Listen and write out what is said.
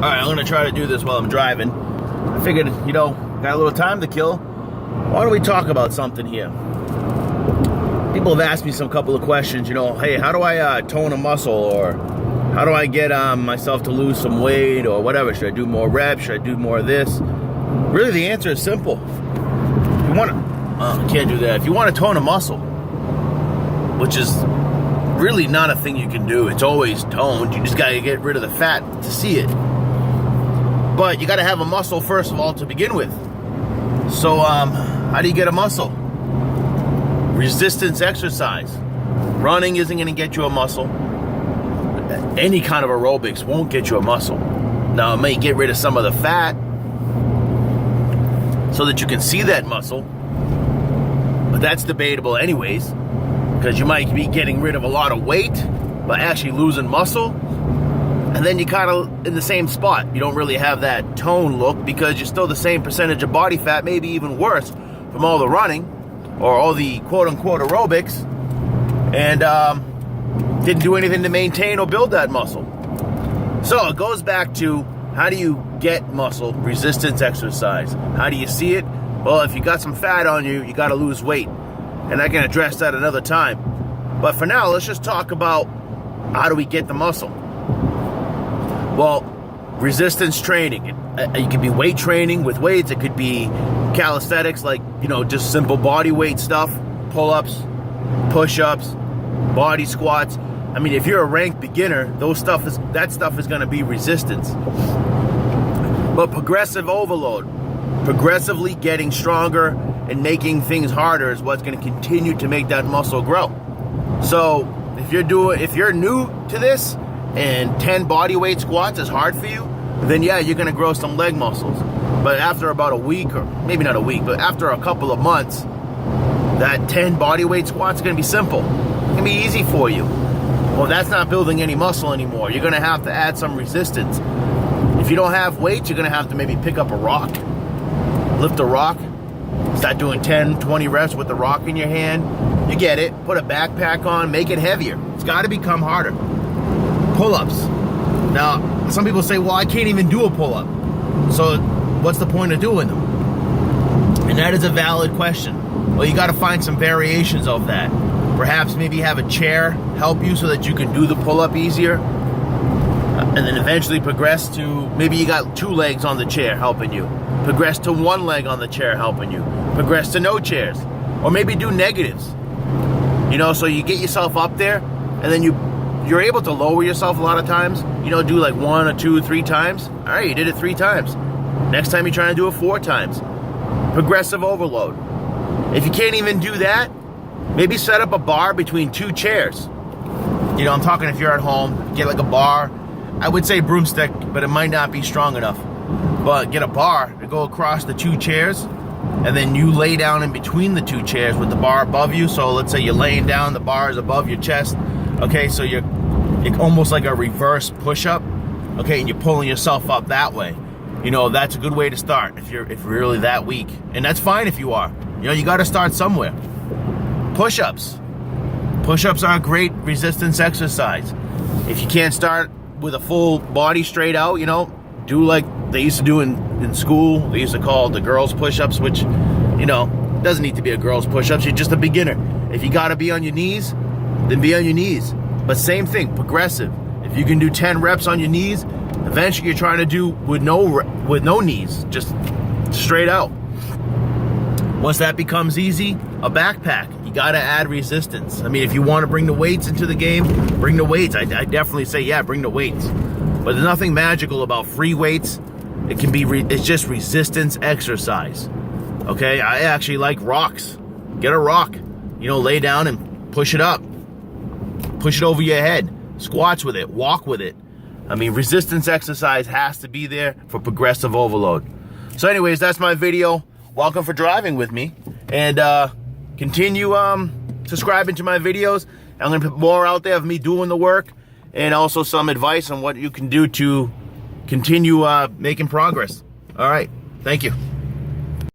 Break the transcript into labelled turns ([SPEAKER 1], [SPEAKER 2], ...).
[SPEAKER 1] Alright, I'm gonna try to do this while I'm driving. I figured, got a little time to kill. Why don't we talk about something here? People have asked me some couple of questions, hey, how do I tone a muscle, or how do I get myself to lose some weight, or whatever? Should I do more reps? Should I do more of this? Really, the answer is simple. If you want to, can't do that. If you want to tone a muscle, which is really not a thing you can do, it's always toned. You just got to get rid of the fat to see it. But you got to have a muscle first of all to begin with. So how do you get a muscle? Resistance exercise. Running isn't going to get you a muscle. Any kind of aerobics won't get you a muscle. Now, it may get rid of some of the fat so that you can see that muscle, but that's debatable anyways, because you might be getting rid of a lot of weight but actually losing muscle, and then you kind of in the same spot. You don't really have that tone look because you're still the same percentage of body fat, maybe even worse, from all the running or all the quote-unquote aerobics, and didn't do anything to maintain or build that muscle. So it goes back to, how do you get muscle? Resistance exercise. How do you see it? Well, if you got some fat on you, you got to lose weight, and I can address that another time. But for now, let's just talk about how do we get the muscle. Well, resistance training. It could be weight training with weights. It could be calisthenics, like, just simple body weight stuff, pull-ups, push-ups, body squats. I mean, if you're a ranked beginner, that stuff is going to be resistance. But progressive overload, progressively getting stronger and making things harder is what's going to continue to make that muscle grow. So if you're new to this and 10 body weight squats is hard for you, then yeah, you're going to grow some leg muscles. But after about a week, or maybe not a week, but after a couple of months, that 10 body weight squats is going to be simple. It's going to be easy for you. Well, that's not building any muscle anymore. You're going to have to add some resistance. If you don't have weight, you're going to have to maybe pick up a rock, lift a rock, start doing 10, 20 reps with the rock in your hand. You get it. Put a backpack on, make it heavier. It's got to become harder. Pull-ups. Now, some people say, well, I can't even do a pull-up. So what's the point of doing them? And that is a valid question. Well, you got to find some variations of that. Perhaps maybe have a chair help you so that you can do the pull-up easier. And then eventually progress to, maybe you got 2 legs on the chair helping you. Progress to 1 leg on the chair helping you. Progress to no chairs. Or maybe do negatives. So you get yourself up there, and then you're able to lower yourself a lot of times. Do like 1 or 2 or 3 times. All right, you did it 3 times. Next time you're trying to do it 4 times. Progressive overload. If you can't even do that, maybe set up a bar between 2 chairs. I'm talking if you're at home, get like a bar. I would say broomstick, but it might not be strong enough. But get a bar to go across the 2 chairs, and then you lay down in between the 2 chairs with the bar above you. So let's say you're laying down, the bar is above your chest. Okay, so you're almost like a reverse push-up. Okay, and you're pulling yourself up that way. That's a good way to start if you're really that weak. And that's fine if you are. You got to start somewhere. Push-ups. Push-ups are a great resistance exercise. If you can't start with a full body straight out, do like they used to do in school. They used to call the girls push-ups, which, doesn't need to be a girls push-ups. You're just a beginner. If you got to be on your knees, then be on your knees. But same thing, progressive. If you can do 10 reps on your knees, eventually you're trying to do with no knees, just straight out. Once that becomes easy, a backpack. You got to add resistance. I mean, if you want to bring the weights into the game, bring the weights. I definitely say, yeah, bring the weights. But there's nothing magical about free weights. It can be, it's just resistance exercise. Okay, I actually like rocks. Get a rock, lay down and push it up. Push it over your head. Squats with it, walk with it. I mean, resistance exercise has to be there for progressive overload. So anyways, that's my video. Welcome for driving with me. And continue subscribing to my videos. I'm going to put more out there of me doing the work, and also some advice on what you can do to continue making progress. All right. Thank you.